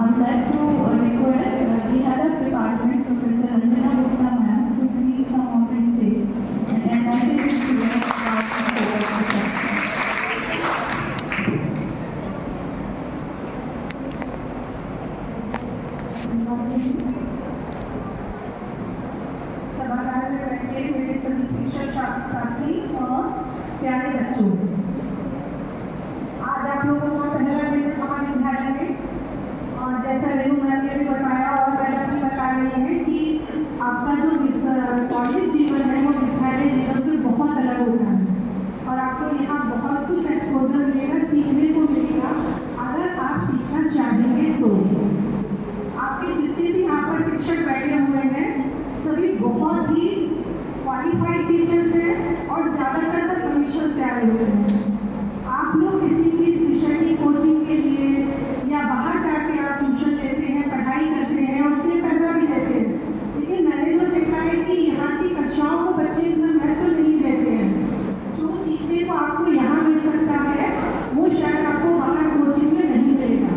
would like to request the head of department, Professor Ranjana Gupta ma'am, to please come on the stage and enlighten the students about the paper. सभागार में बैठे मेरे सभी शिक्षक साथी और प्यारे बच्चों, आज आप लोगों का पहला दिन हमारे विद्यालय में, और जैसा रेणु मैम ने भी बताया और मैडम भी बता रही है कि आपका जो कॉलेज जीवन है वो विद्यालय जीवन से बहुत अलग होता है और आपको यहाँ बहुत कुछ एक्सपोजर मिलेगा, सीखने को मिलेगा। अगर आप सीखना चाहेंगे तो आपके जितने भी यहाँ पर शिक्षक बैठे हुए हैं सभी बहुत ही क्वालिफाइड टीचर्स हैं और ज़्यादातर सब परमिशन से आए हुए हैं। आप लोग किसी भी विषय की कोचिंग के लिए या बाहर जाके आप ट्यूशन लेते हैं, पढ़ाई करते हैं और उसके लिए पैसा भी देते हैं, लेकिन मैंने जो देखा है कि यहाँ की कक्षाओं को बच्चे इतना महत्व नहीं देते हैं। जो सीखने को आपको यहाँ मिल सकता है वो शायद आपको बाहर कोचिंग में नहीं मिलेगा।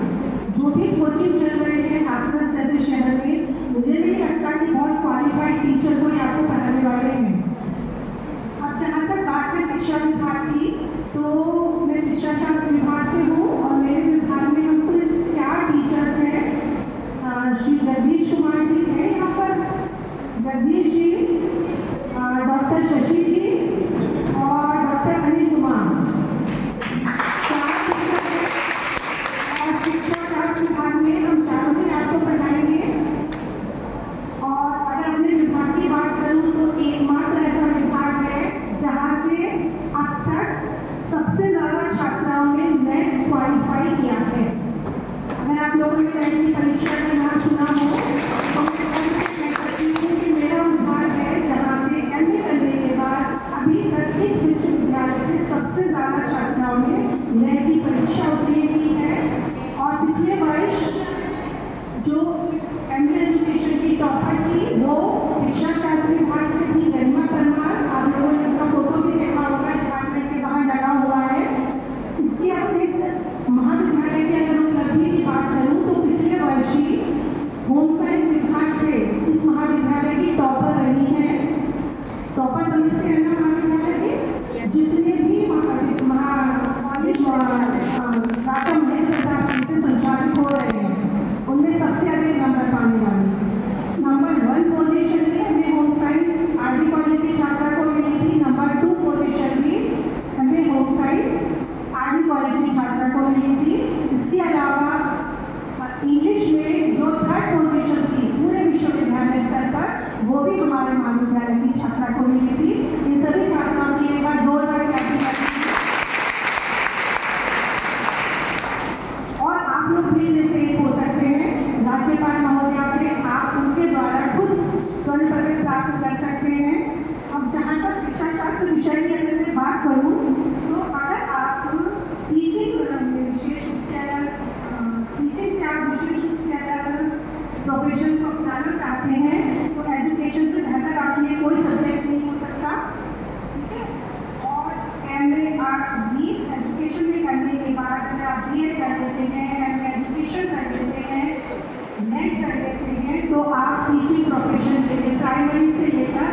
जो भी कोचिंग चल रहे हैं हाथरस जैसे शहर में, मुझे नहीं लगता कि बहुत क्वालिफाइड टीचर कोई आपको पढ़ाने वाले हैं। अब जहाँ तक बात है शिक्षा विभाग की, तो मैं शिक्षा शास्त्र विभाग से हूँ और मेरे विभाग में हम कुल 4 टीचर्स हैं। श्री जगदीश कुमार जी हैं यहाँ पर, जगदीश जी, डॉक्टर शशि जी और डॉक्टर अनिल कुमार, 4 टीचर हैं। और शिक्षा शास्त्र विभाग में हम चारों ही आपको पढ़ाएंगे। और अगर अपने विभाग की बात करूँ तो एकमात्र ऐसा विभाग है जहाँ से अब तक सबसे ज़्यादा छात्राओं ने नेट क्वालिफाई किया है। अगर आप लोगों ने नेट की परीक्षा का नाम सुना हो तो मैं कहती हूँ कि मेरा विभाग है जहाँ से MA करने के बाद अभी तक इस विश्वविद्यालय से सबसे ज़्यादा छात्राओं ने नेट की परीक्षा उत्तीर्ण की है। और पिछले वर्ष जो MA एजुकेशन की टॉपर थी वो शिक्षा शास्त्र विभाग से थी, गरिमा परमार। आप लोगों ने उनका फोटो भी देखा होगा, डिपार्टमेंट के बाहर लगा हुआ है। इसके अपने महाविद्यालय की अगर उपलब्धि की बात करूँ तो पिछले वर्ष ही होम साइंस विभाग से इस महाविद्यालय की टॉपर रही है। टॉपर समझते हैं ना महाविद्यालय के जितने भी राजा महेंद्र प्रताप सिंह से संचालित हो रहे हैं उनमें सबसे अधिक नंबर पाने वाली नंबर 1 पोजीशन में हमें होम साइंस RD कॉलेज की छात्रा को मिली थी। नंबर 2 पोजीशन भी हमें होम साइंस RD कॉलेज की छात्रा को मिली थी। इसके अलावा इंग्लिश में जो 3rd पोजीशन थी पूरे विश्वविद्यालय स्तर पर वो भी हमारे महाविद्यालय की छात्रा को मिली थी। इन सभी छात्राओं की एक बार जोरदार क्लैपिंग करते हैं। और आप लोग भी में से एक हो सकते हैं, राज्यपाल महोदया से आप उनके द्वारा खुद स्वर्ण पदक प्राप्त कर सकते हैं। अब जहाँ तक शिक्षा शास्त्र विषय की अगर मैं बात करूँ तो अगर आप टीचिंग में विशेष रूप से अगर टीचिंग से आप विशेष रूप से अगर प्रोफेशन को अपनाना चाहते हैं तो एजुकेशन से बेहतर आपके लिए कोई सब्जेक्ट नहीं हो सकता, ठीक है। और MA आप भी एजुकेशन में करने के बाद अगर आप BEd कर लेते हैं, MA एजुकेशन कर लेते हैं, नेट कर लेते हैं तो आप टीचिंग प्रोफेशन के लिए प्राइमरी से लेकर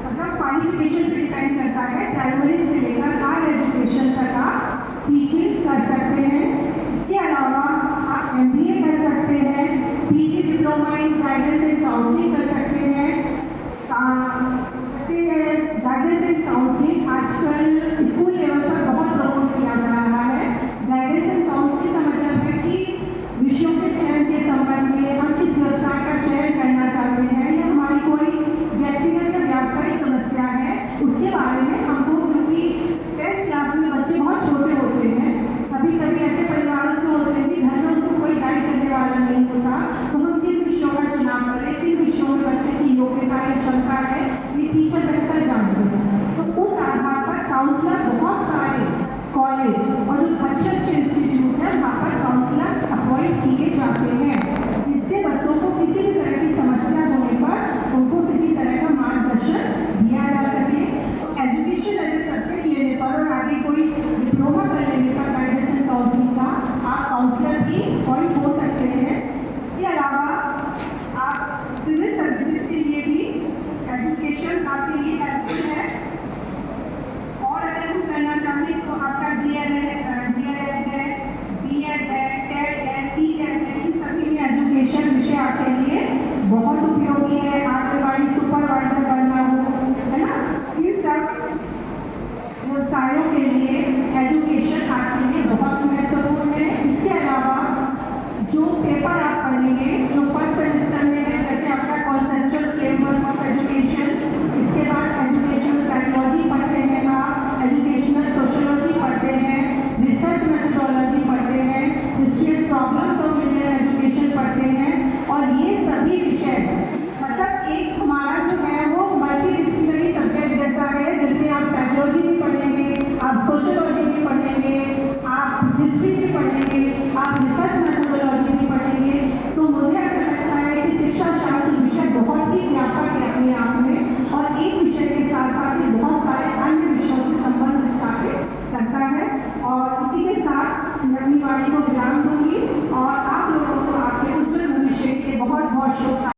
मतलब क्वालिफिकेशन पर डिपेंड करता है, प्राइमरी से लेकर हायर एजुकेशन तक आप टीचिंग कर सकते हैं। इसके अलावा आप MBA कर सकते हैं, PG diploma in guidance and counselling कर सकते हैं। जैसे गाइडेंस एंड काउंसलिंग आजकल स्कूल लेवल पर बहुत प्रमोट किया जा रहा है। गाइडेंस एंड काउंसलिंग का मतलब है कि विषयों के चयन के संबंध में हम किस व्यवसाय का चयन करना चाहते हैं या हमारी कोई व्यक्तिगत या व्यावसायिक समस्या है उसके बारे में हमको, क्योंकि 10th क्लास में बच्चे बहुत छोटे होते हैं, कभी कभी ऐसे परिवारों से होते हैं कि घर में उनको कोई गाइड करने वाला नहीं होता, तो हम किन विषयों का चुनाव करें, किन विषयों में बच्चे की योग्यता या क्षमता है ये टीचर बेहतर जानते हैं। तो उस आधार पर काउंसलर बहुत सारे कॉलेज और जो अच्छे अच्छे इंस्टीट्यूट हैं वहाँ पर काउंसलर्स अपॉइंट किए जाते हैं, जिससे बच्चों को किसी भी तरह की समस्या होने पर उनको किसी तरह का मार्गदर्शन दिया जा सके। तो एजुकेशन एज ए सब्जेक्ट लेने पर और आगे कोई डिप्लोमा कर लेने पर गाइडेंस एंड काउंसलिंग का आप काउंसलर भी अपॉइंट हो सकते हैं। व्यवसायों के लिए एजुकेशन आपके लिए बहुत महत्वपूर्ण है। इसके अलावा जो पेपर आप पढ़ेंगे, जो फर्स्ट सेमेस्टर में है, जैसे आपका कॉन्सेप्चुअल फ्रेमवर्क ऑफ एजुकेशन, इसके बाद एजुकेशनल साइकोलॉजी पढ़ते हैं आप, एजुकेशनल सोशियोलॉजी पढ़ते हैं, रिसर्च मेथडोलॉजी पढ़ते हैं, history and problems of Indian education पढ़ते हैं। और ये सभी विषय मतलब एक हमारा जो है वो मल्टीडिसिप्लिनरी सब्जेक्ट जैसा है, जिसमें आप साइकोलॉजी भी पढ़ेंगे, आप सोशियोलॉजी भी पढ़ेंगे, आप हिस्ट्री भी पढ़ेंगे, आप रिसर्च मेथडोलॉजी भी पढ़ेंगे। तो मुझे ऐसा लगता है कि शिक्षा शास्त्र विषय बहुत ही व्यापक है अपने आप में, और एक विषय के साथ साथ ये बहुत सारे अन्य विषयों से संबंध स्थापित करता है। और इसी के साथ मैं अपनी वाणी को विराम दूंगी और आप लोगों को आपके उज्जवल भविष्य के बहुत बहुत शुभकामनाएं।